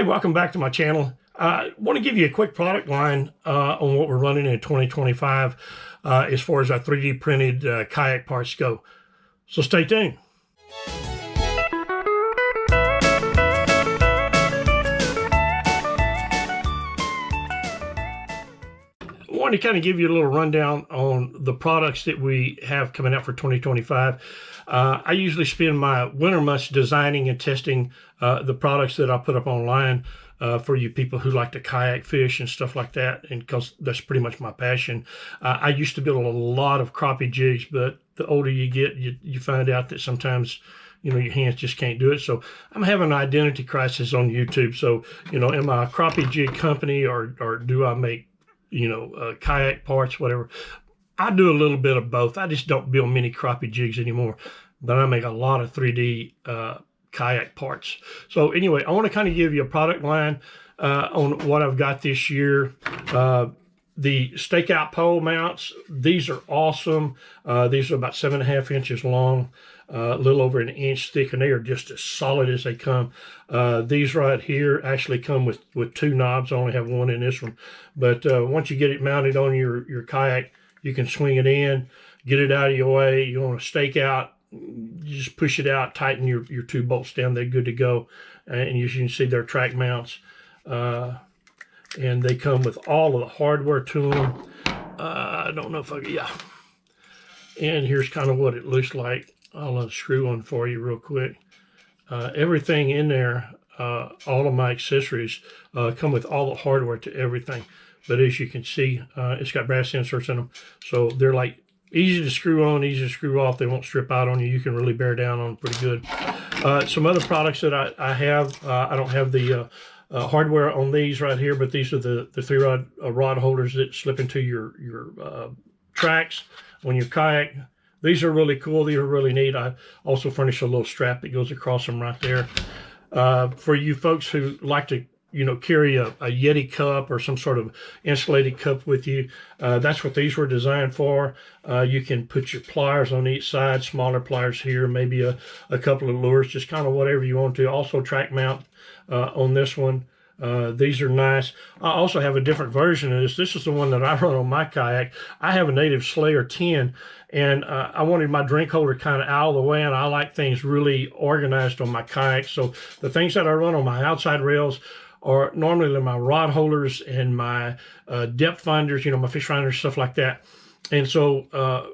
Hey, welcome back to my channel. I want to give you a quick product line on what we're running in 2025 as far as our 3D printed kayak parts go. So stay tuned. I want to kind of give you a little rundown on the products that we have coming out for 2025. I usually spend my winter months designing and testing the products that I put up online for you people who like to kayak fish and stuff like that, and because that's pretty much my passion. I used to build a lot of crappie jigs, but the older you get, you find out that sometimes your hands just can't do it. So I'm having an identity crisis on YouTube. So, am I a crappie jig company or do I make kayak parts, whatever? I do a little bit of both. I just don't build many crappie jigs anymore, but I make a lot of 3D kayak parts. So anyway, I want to kind of give you a product line on what I've got this year. The stakeout pole mounts, these are awesome. These are about 7.5 inches long, a little over an inch thick, and they are just as solid as they come. These right here actually come with two knobs. I only have one in this one, but once you get it mounted on your kayak, you can swing it in, get it out of your way. You want to stake out, you just push it out, tighten your two bolts down, they're good to go. And as you can see, they're track mounts. And they come with all of the hardware to them. I don't know if yeah. And here's kind of what it looks like. I'll unscrew one for you real quick. Everything in there, all of my accessories come with all the hardware to everything. But as you can see, it's got brass inserts in them. So they're like easy to screw on, easy to screw off. They won't strip out on you. You can really bear down on them pretty good. Some other products that I have, I don't have the hardware on these right here, but these are the 3-rod rod holders that slip into your tracks on your kayak. These are really cool. These are really neat. I also furnish a little strap that goes across them right there. For you folks who like to carry a Yeti cup or some sort of insulated cup with you, that's what these were designed for. You can put your pliers on each side, smaller pliers here, maybe a couple of lures, just kind of whatever you want to. Also track mount on this one. These are nice. I also have a different version of this. This is the one that I run on my kayak. I have a Native Slayer 10, and I wanted my drink holder kind of out of the way, and I like things really organized on my kayak. So the things that I run on my outside rails are normally my rod holders and my depth finders, my fish finders, stuff like that. And so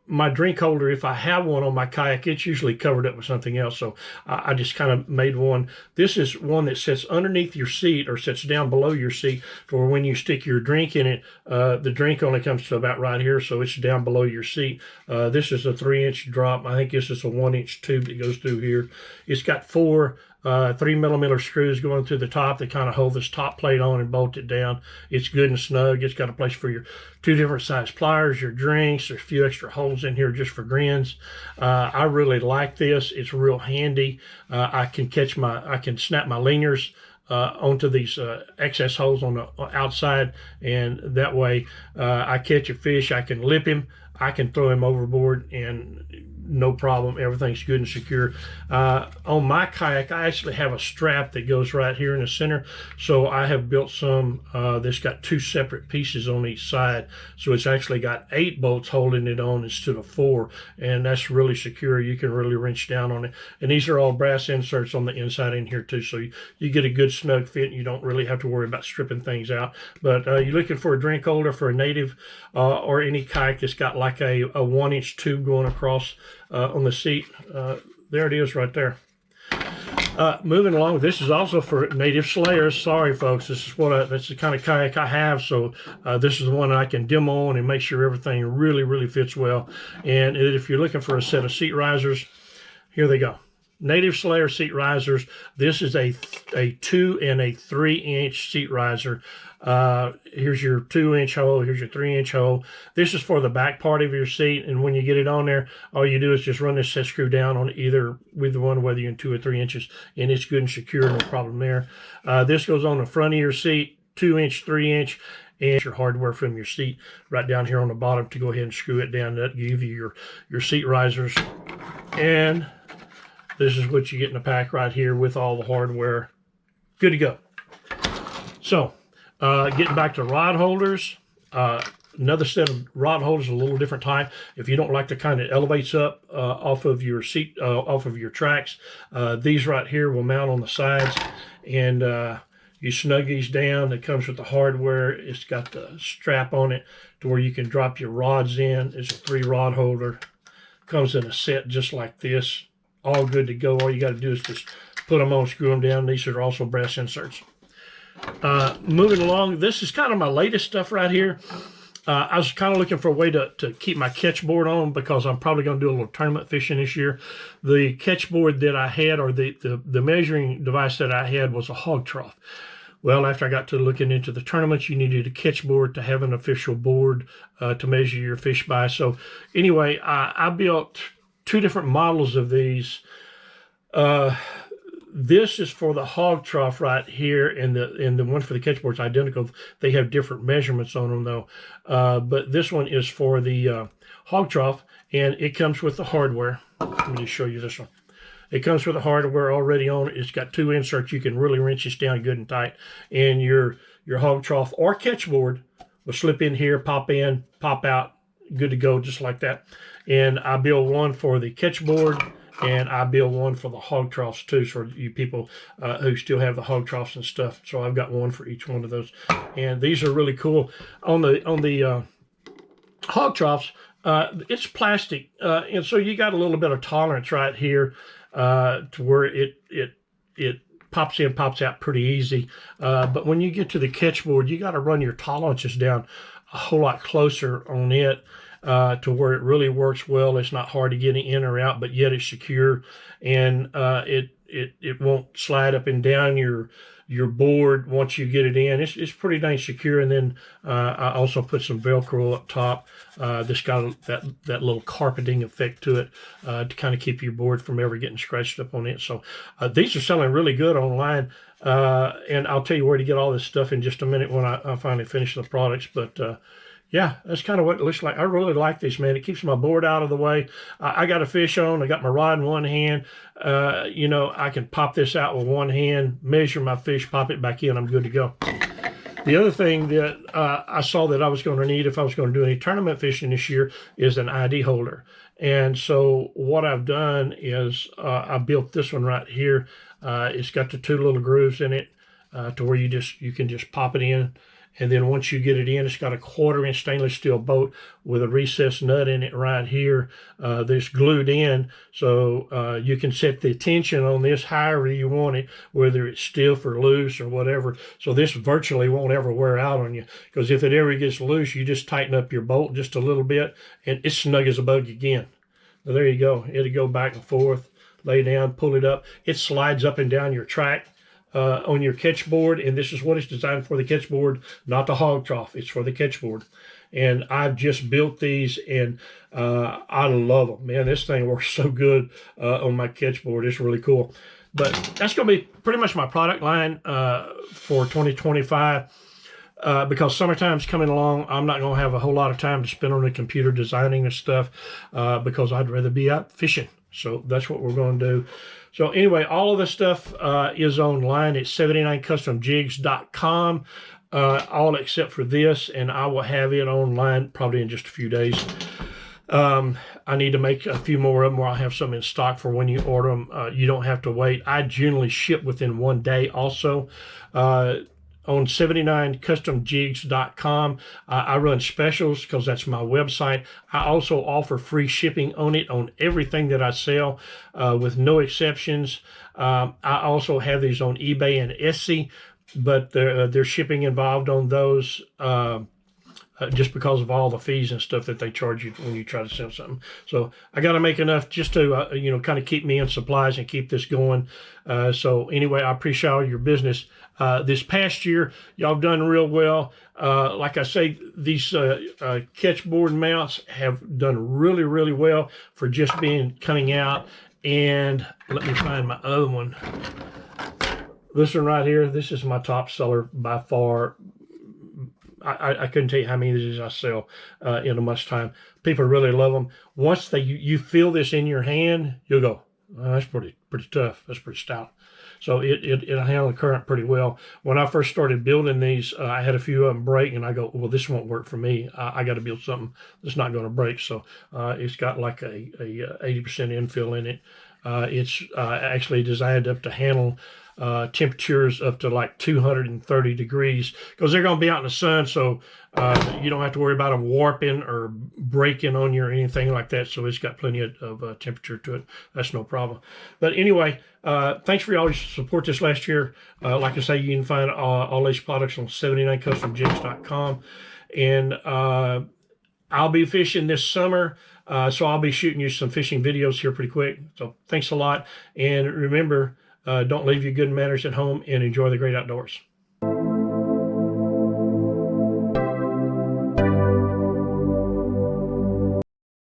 my drink holder, if I have one on my kayak, it's usually covered up with something else. So I just kind of made one. This is one that sits underneath your seat or sits down below your seat for when you stick your drink in it. The drink only comes to about right here, so it's down below your seat. This is a 3-inch drop. I think this is a 1-inch tube that goes through here. It's got 4 3mm screws going through the top that kind of hold this top plate on and bolt it down. It's good and snug. It's got a place for your 2 different size pliers, your drinks. There's a few extra holes in here just for grins. I really like this. It's real handy. I can snap my leaners onto these excess holes on the outside, and that way I catch a fish, I can lip him, I can throw him overboard, and no problem. Everything's good and secure. On my kayak, I actually have a strap that goes right here in the center. So I have built some that's got 2 separate pieces on each side. So it's actually got 8 bolts holding it on instead of 4. And that's really secure. You can really wrench down on it. And these are all brass inserts on the inside in here too. So you get a good snug fit. And you don't really have to worry about stripping things out. But you're looking for a drink holder for a Native or any kayak that's got like a 1-inch tube going across on the seat. There it is right there. Moving along, this is also for Native Slayers. Sorry folks, this is that's the kind of kayak I have, so this is the one I can demo on and make sure everything really fits well. And if you're looking for a set of seat risers, here they go. Native Slayer seat risers. This is a 2 and a 3-inch seat riser. Here's your 2-inch hole. Here's your 3-inch hole. This is for the back part of your seat. And when you get it on there, all you do is just run this set screw down on either with the one, whether you're in 2 or 3 inches, and it's good and secure. No problem there. This goes on the front of your seat, 2-inch, 3-inch. And your hardware from your seat right down here on the bottom to go ahead and screw it down. That give you your seat risers. And this is what you get in the pack right here with all the hardware. Good to go. So getting back to rod holders, another set of rod holders, a little different type. If you don't like the kind that elevates up off of your seat, off of your tracks, these right here will mount on the sides, and you snug these down. It comes with the hardware. It's got the strap on it to where you can drop your rods in. It's a 3-rod holder. Comes in a set just like this. All good to go. All you got to do is just put them on, screw them down. These are also brass inserts. Moving along, this is kind of my latest stuff right here. I was kind of looking for a way to keep my catch board on, because I'm probably going to do a little tournament fishing this year. The catch board that I had, or the measuring device that I had, was a hog trough. Well, after I got to looking into the tournaments, you needed a catch board to have an official board to measure your fish by. So anyway, I built 2 different models of these. This is for the hog trough right here, and the one for the catch board is identical. They have different measurements on them though. But this one is for the hog trough, and it comes with the hardware. Let me just show you this one. It comes with the hardware already on it. It's got 2 inserts. You can really wrench this down good and tight, and your hog trough or catch board will slip in here, pop in, pop out, good to go, just like that. And I build one for the catch board, and I build one for the hog troughs too, for you people who still have the hog troughs and stuff. So I've got one for each one of those, and these are really cool. On the hog troughs, it's plastic, and so you got a little bit of tolerance right here to where it pops in, pops out pretty easy. But when you get to the catch board, you got to run your tolerances down a whole lot closer on it. To where it really works well. It's not hard to get in or out, but yet it's secure, and it won't slide up and down your board once you get it in. It's pretty dang secure. And then I also put some Velcro up top. This got that little carpeting effect to it to kind of keep your board from ever getting scratched up on it. So these are selling really good online, and I'll tell you where to get all this stuff in just a minute when I finally finish the products. But yeah, that's kind of what it looks like. I really like this, man. It keeps my board out of the way. I got a fish on. I got my rod in one hand. You know, I can pop this out with one hand, measure my fish, pop it back in. I'm good to go. The other thing that I saw that I was going to need if I was going to do any tournament fishing this year is an ID holder. And so what I've done is I built this one right here. It's got the 2 little grooves in it to where you can just pop it in. And then once you get it in, it's got a 1/4-inch stainless steel bolt with a recessed nut in it right here that's glued in. So you can set the tension on this however you want it, whether it's stiff or loose or whatever. So this virtually won't ever wear out on you, because if it ever gets loose, you just tighten up your bolt just a little bit, and it's snug as a bug again. So there you go. It'll go back and forth, lay down, pull it up. It slides up and down your track on your catch board, and this is what it's designed for, the catch board, not the hog trough. It's for the catch board. And I've just built these, and I love them, man. This thing works so good on my catch board. It's really cool. But that's going to be pretty much my product line for 2025. Because summertime's coming along, I'm not going to have a whole lot of time to spend on the computer designing and stuff because I'd rather be out fishing. So that's what we're going to do. So anyway, all of this stuff is online at 79customjigs.com, all except for this, and I will have it online probably in just a few days. I need to make a few more of them where I'll have some in stock for when you order them. You don't have to wait. I generally ship within 1 day also. On 79customjigs.com, I run specials because that's my website. I also offer free shipping on it on everything that I sell with no exceptions. I also have these on eBay and Etsy, but there's shipping involved on those just because of all the fees and stuff that they charge you when you try to sell something. So I got to make enough just to, kind of keep me in supplies and keep this going. So anyway, I appreciate all your business. This past year, y'all done real well. Like I say, these catch board mounts have done really, really well for just coming out. And let me find my other one. This one right here, this is my top seller by far. I couldn't tell you how many of these I sell in a much time. People really love them. Once you feel this in your hand, you'll go, oh, that's pretty tough. That's pretty stout. So it'll handle the current pretty well. When I first started building these, I had a few of them break, and I go, well, this won't work for me. I got to build something that's not going to break. So it's got like a 80% infill in it. It's actually designed up to handle temperatures up to like 230 degrees, because they're going to be out in the sun, so you don't have to worry about them warping or breaking on you or anything like that. So it's got plenty of temperature to it. That's no problem. But anyway, thanks for all your support this last year. Like I say, you can find all these products on 79customjigs.com. And I'll be fishing this summer, so I'll be shooting you some fishing videos here pretty quick. So thanks a lot. And remember, don't leave your good manners at home, and enjoy the great outdoors.